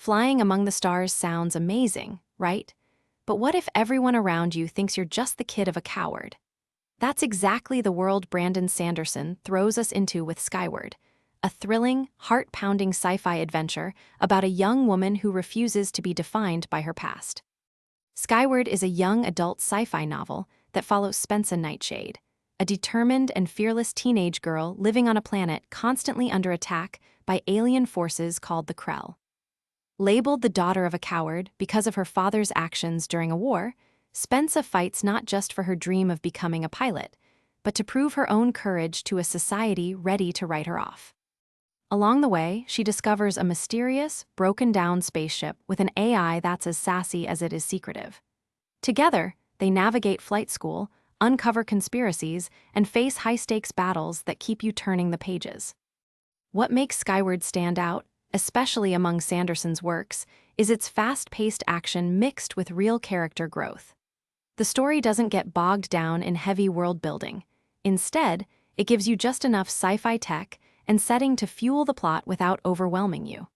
Flying among the stars sounds amazing, right? But what if everyone around you thinks you're just the kid of a coward? That's exactly the world Brandon Sanderson throws us into with Skyward, a thrilling, heart-pounding sci-fi adventure about a young woman who refuses to be defined by her past. Skyward is a young adult sci-fi novel that follows Spensa Nightshade, a determined and fearless teenage girl living on a planet constantly under attack by alien forces called the Krell. Labeled the daughter of a coward because of her father's actions during a war, Spensa fights not just for her dream of becoming a pilot, but to prove her own courage to a society ready to write her off. Along the way, she discovers a mysterious, broken-down spaceship with an AI that's as sassy as it is secretive. Together, they navigate flight school, uncover conspiracies, and face high-stakes battles that keep you turning the pages. What makes Skyward stand out, especially among Sanderson's works, is its fast-paced action mixed with real character growth. The story doesn't get bogged down in heavy world-building. Instead, it gives you just enough sci-fi tech and setting to fuel the plot without overwhelming you.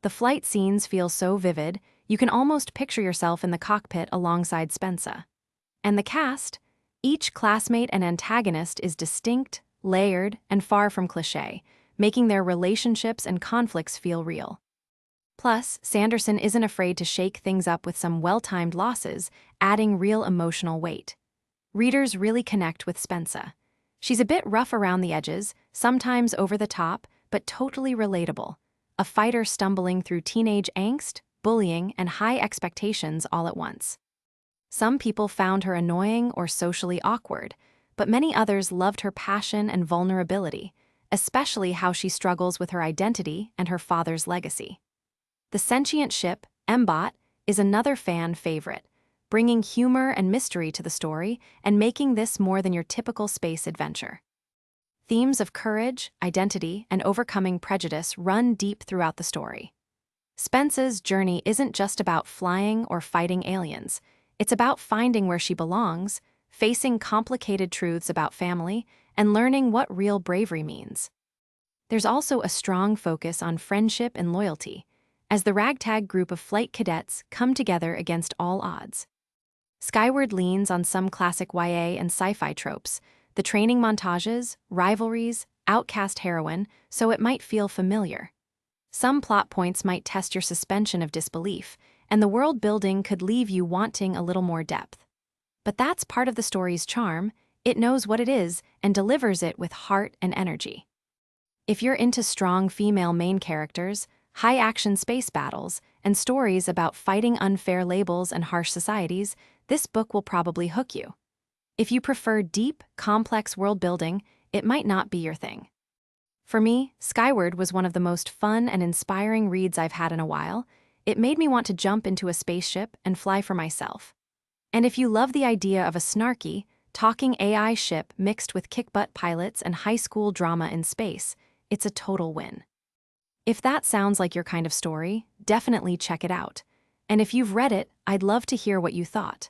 The flight scenes feel so vivid, you can almost picture yourself in the cockpit alongside Spensa. And the cast? Each classmate and antagonist is distinct, layered, and far from cliché, making their relationships and conflicts feel real. Plus, Sanderson isn't afraid to shake things up with some well-timed losses, adding real emotional weight. Readers really connect with Spensa. She's a bit rough around the edges, sometimes over the top, but totally relatable. A fighter stumbling through teenage angst, bullying, and high expectations all at once. Some people found her annoying or socially awkward, but many others loved her passion and vulnerability, especially how she struggles with her identity and her father's legacy. The sentient ship, Mbot, is another fan favorite, bringing humor and mystery to the story and making this more than your typical space adventure. Themes of courage, identity, and overcoming prejudice run deep throughout the story. Spensa's journey isn't just about flying or fighting aliens. It's about finding where she belongs, facing complicated truths about family, and learning what real bravery means. There's also a strong focus on friendship and loyalty, as the ragtag group of flight cadets come together against all odds. Skyward leans on some classic YA and sci-fi tropes, the training montages, rivalries, outcast heroine, so it might feel familiar. Some plot points might test your suspension of disbelief, and the world building could leave you wanting a little more depth. But that's part of the story's charm. It knows what it is and delivers it with heart and energy. If you're into strong female main characters, high-action space battles, and stories about fighting unfair labels and harsh societies, this book will probably hook you. If you prefer deep, complex world building, it might not be your thing. For me, Skyward was one of the most fun and inspiring reads I've had in a while. It made me want to jump into a spaceship and fly for myself. And if you love the idea of a snarky, talking AI ship mixed with kick-butt pilots and high school drama in space, it's a total win. If that sounds like your kind of story, definitely check it out. And if you've read it, I'd love to hear what you thought.